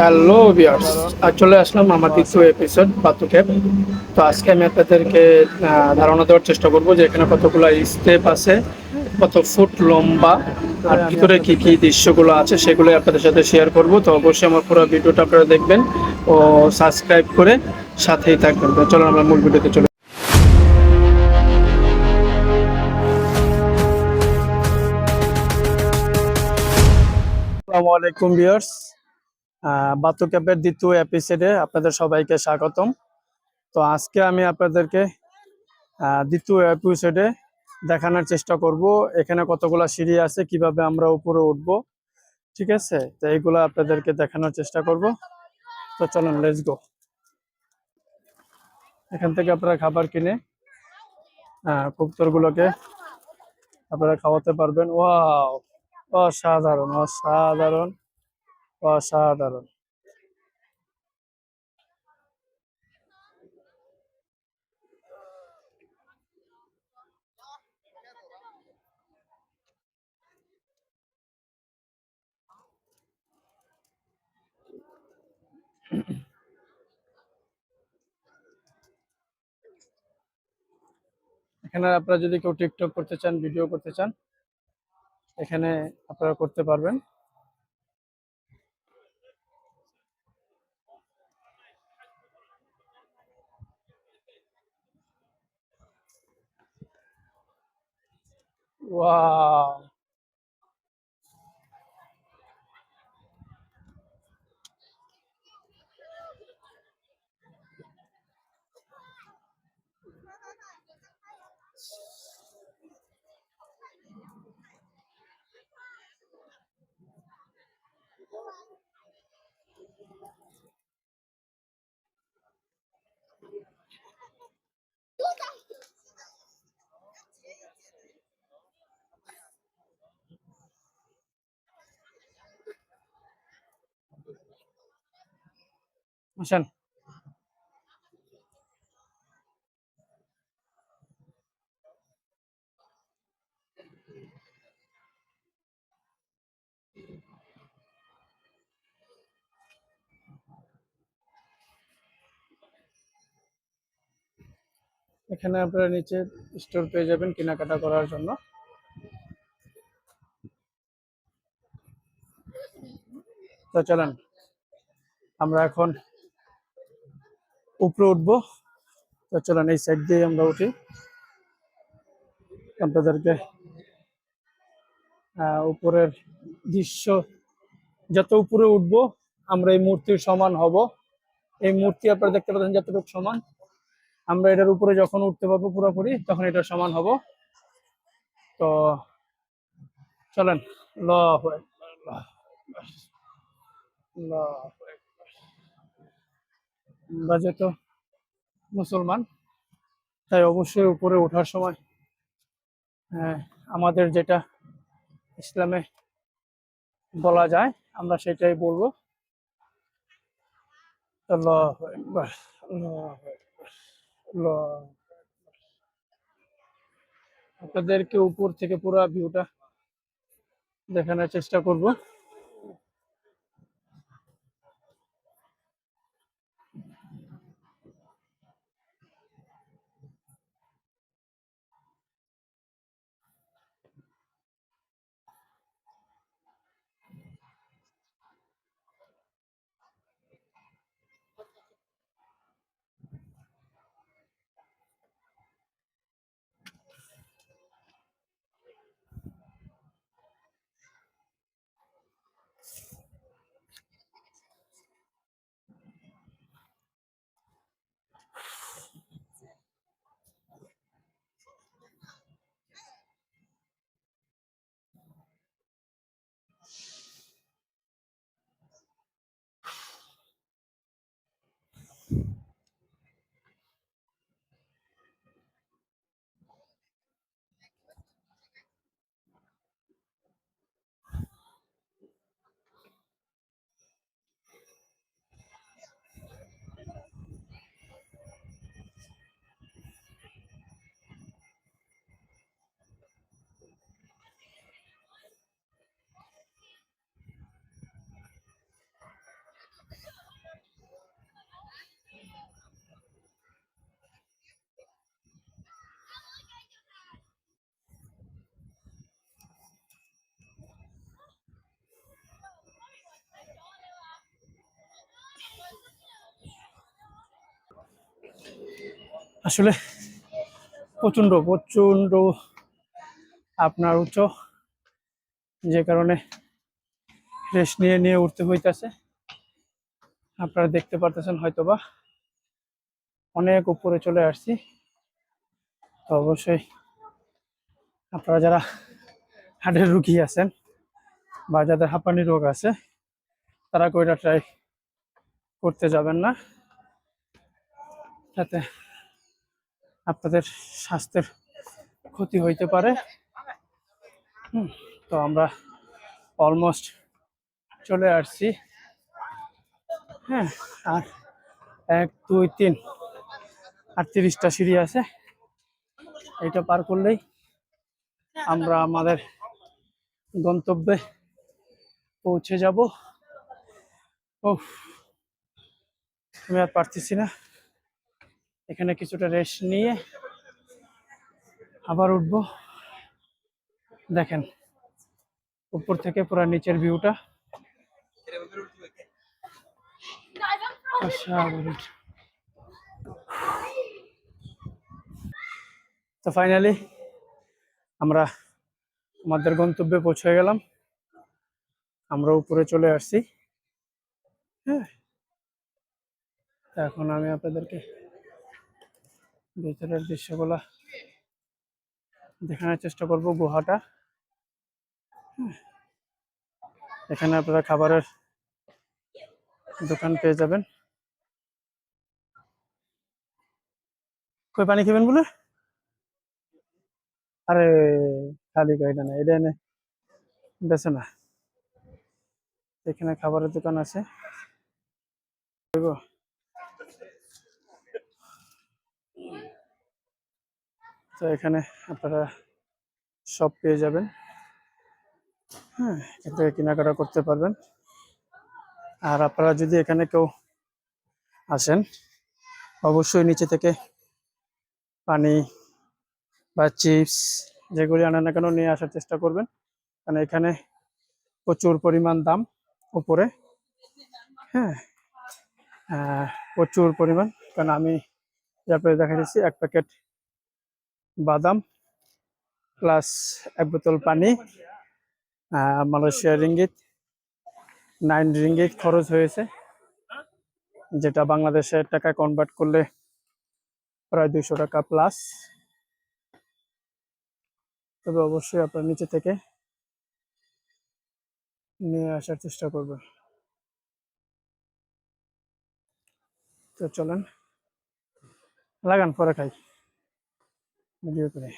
Hello viewers, অসাধারণ, চলে আসলাম আমার দ্বিতীয় ওয়াসাম। Episode বাতু cab. তো আজকে আমি আপনাদেরকে ধারণা দেওয়ার চেষ্টা করব যে এখানে কতগুলো স্টেপ আছে, কত ফুট লম্বা, আর ভিতরে আমি ভিতরে কি কি আপনাদেরকে দৃশ্যগুলো আছে সেগুলো আপনাদের সাথে শেয়ার করব। তো অবশ্যই আমার পুরো ভিডিওটা আপনারা দেখবেন ও সাবস্ক্রাইব করে সাথেই থাকবেন। তো চলো আমরা মূল ভিডিওতে চলে। আসসালামু আলাইকুম ভিউয়ার্স, বাতু ক্যাবের দ্বিতীয় এপিসোডে আপনাদের সবাইকে স্বাগতম। তো আজকে আমি আপনাদেরকে দ্বিতীয় এপিসোডে দেখানোর চেষ্টা করব এখানে কতগুলা সিঁড়ি আছে, কিভাবে আমরা উপরে উঠবো। ঠিক আছে, তো এইগুলো আপনাদেরকে দেখানোর চেষ্টা করব। তো চলুন, লেটস গো। এখান থেকে আপনারা খাবার কিনে কবুতরগুলোকে আপনারা খাওয়াতে পারবেন। ওয়াও, অসাধারণ অসাধারণ অসাধারণ। এখানে আপনারা যদি কেউ টিকটক করতে চান, ভিডিও করতে চান, এখানে আপনারা করতে পারবেন। ওয়াও, আসেন। এখানে আপনারা নিচে স্টোর পেয়ে যাবেন কেনাকাটা করার জন্য। তো চলেন আমরা এখন উপরে উঠবো। তো চলেন এই সাইড দিয়ে আমরা উঠি, আপনাদেরকে উপরের দৃশ্য, যত উপরে উঠবো আমরা এই মূর্তির সমান হব। এই মূর্তি আপনারা দেখতে পাচ্ছেন যতটুকু সমান, আমরা এটার উপরে যখন উঠতে পারবো পুরোপুরি তখন এটার সমান হব। তো চলেন। আল্লাহু আকবার, আল্লাহু আকবার। আমরা যেহেতু মুসলমান, তাই অবশ্যই উপরে ওঠার সময় হ্যাঁ, আমাদের যেটা ইসলামে বলা যায় আমরা সেটাই বলবো। আল্লাহু আকবার, আল্লাহু আকবার, আল্লাহ। আপনাদেরকে উপর থেকে পুরো ভিউটা দেখানোর চেষ্টা করব। আসলে প্রচন্ড প্রচন্ড আপনার উচ্চ, যে কারণে রেস্ট নিয়ে নিয়ে উঠতে হইতাছে। আপনারা দেখতে পারতেছেন হয়তোবা অনেক উপরে চলে আসছি। তো অবশ্যই আপনারা যারা হার্টের রুগী আছেন বা যাদের হাঁপানি রোগ আছে তারা কইরা ট্রাই করতে যাবেন না, যাতে আপনাদের স্বাস্থ্যের ক্ষতি হইতে পারে। তো আমরা অলমোস্ট চলে আসছি। হ্যাঁ, আর 1 2 3 38টা সিঁড়ি আছে। এটা পার করলেই আমরা আমাদের গন্তব্যে পৌঁছে যাব। ও, আমি আর পারতেছি না। এখানে কিছুটা রেস্ট নিয়ে আবার উঠবো। দেখেন উপর থেকে পুরো নিচের ভিউটা অসাধারণ। তো ফাইনালি আমরা আমাদের গন্তব্যে পৌঁছে গেলাম। আমরা উপরে চলে আসছি। হ্যাঁ, এখন আমি আপনাদেরকে ভিতরের দৃশ্যগুলো দেখানোর চেষ্টা করব। গুহাটা, এখানে আপনারা খাবারের দোকান পেয়ে যাবেন। কই পানি খাবেন বলে? আরে খালি এটা না, এটা এনে বেছে না। এখানে খাবারের দোকান আছে। তো এখানে আপনারা সব পেয়ে যাবেন। হ্যাঁ, এখান থেকে কেনাকাটা করতে পারবেন। আর আপনারা যদি এখানে কেউ আসেন অবশ্যই নিচে থেকে পানি বা চিপস যেগুলি আনেন না কেন নিয়ে আসার চেষ্টা করবেন, কারণ এখানে প্রচুর পরিমাণ দাম উপরে। হ্যাঁ, প্রচুর পরিমাণ। কারণ আমি আপনাদের দেখা দিচ্ছি 1 প্যাকেট বাদাম প্লাস 1 বোতল পানি, মালয়েশিয়ার রিঙ্গিত 9 রিঙ্গিত খরচ হয়েছে, যেটা বাংলাদেশের টাকা কনভার্ট করলে প্রায় 200 টাকা প্লাস। তবে অবশ্যই আপনার নিচে থেকে নিয়ে আসার চেষ্টা করবেন। তো চলেন লাগান, পরে খাই ভিডিও করে।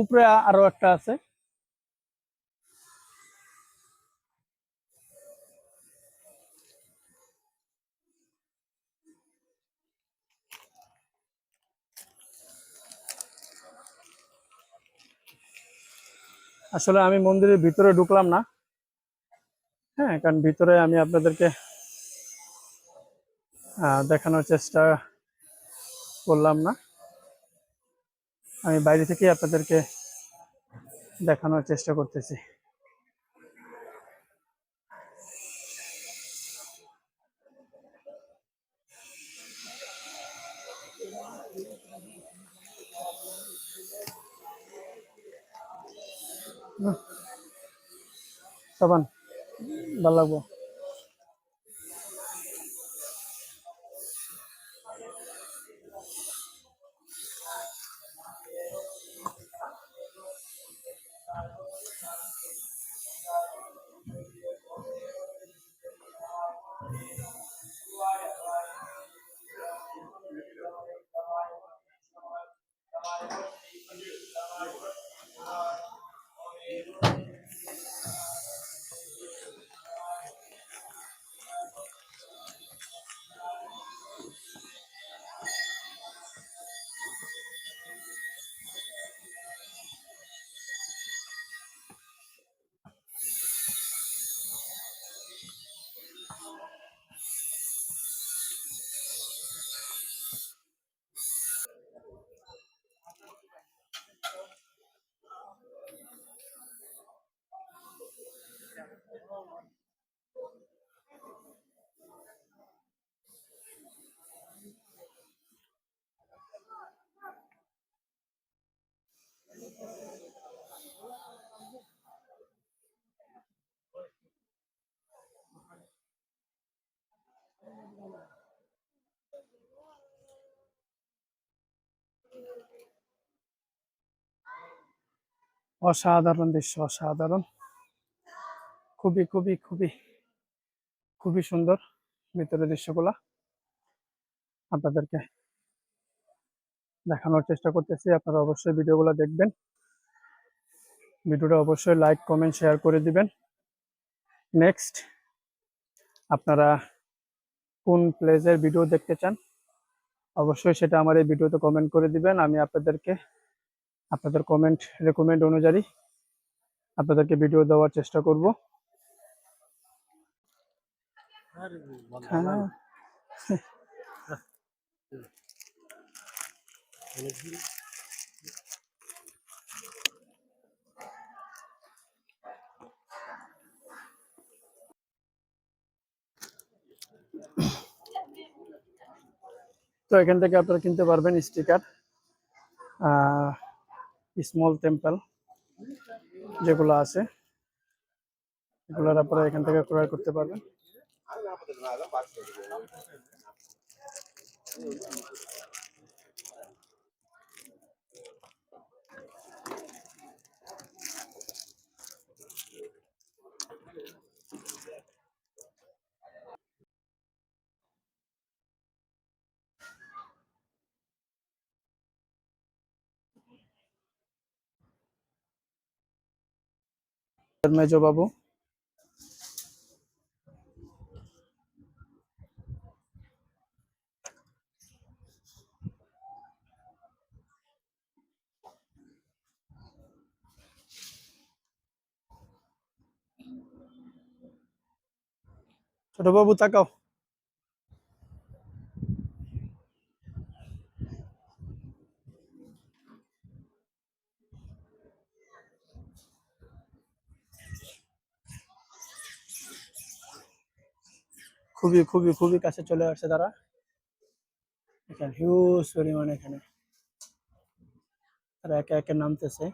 উপরে আরো একটা আছে। আসলে আমি মন্দিরের ভিতরে ঢুকলাম না। হ্যাঁ, কারণ ভিতরে আমি আপনাদেরকে দেখানোর চেষ্টা করলাম না। আমি বাইরে থেকেই আপনাদেরকে দেখানোর চেষ্টা করতেছি। সাবান ভালো লাগবো। অসাধারণ দৃশ্য, অসাধারণ। খুবই খুবই খুবই খুবই সুন্দর ভিতরের দৃশ্যগুলা আপনাদেরকে দেখানোর চেষ্টা করতেছি। আপনারা অবশ্যই ভিডিওগুলো দেখবেন। ভিডিওটা অবশ্যই লাইক কমেন্ট শেয়ার করে দিবেন। নেক্সট আপনারা কোন প্লেসের ভিডিও দেখতে চান অবশ্যই সেটা আমার এই ভিডিওতে কমেন্ট করে দিবেন। আমি আপনাদেরকে আপনাদের কমেন্ট রেকমেন্ড অনুযায়ী আপনাদেরকে ভিডিও দেওয়ার চেষ্টা করব। হ্যাঁ, তো এখান থেকে আপনারা কিনতে পারবেন স্টিকার, স্মল টেম্পল যেগুলো আছে এগুলোর আপনারা এখান থেকে ক্রয় করতে পারবেন। মেজো বাবু, ছোট বাবু তাকাও। খুবই খুবই খুবই কাছে চলে আসছে তারা। এখানে হিউজ পরিমাণ, এখানে তারা একে একে নামতেছে।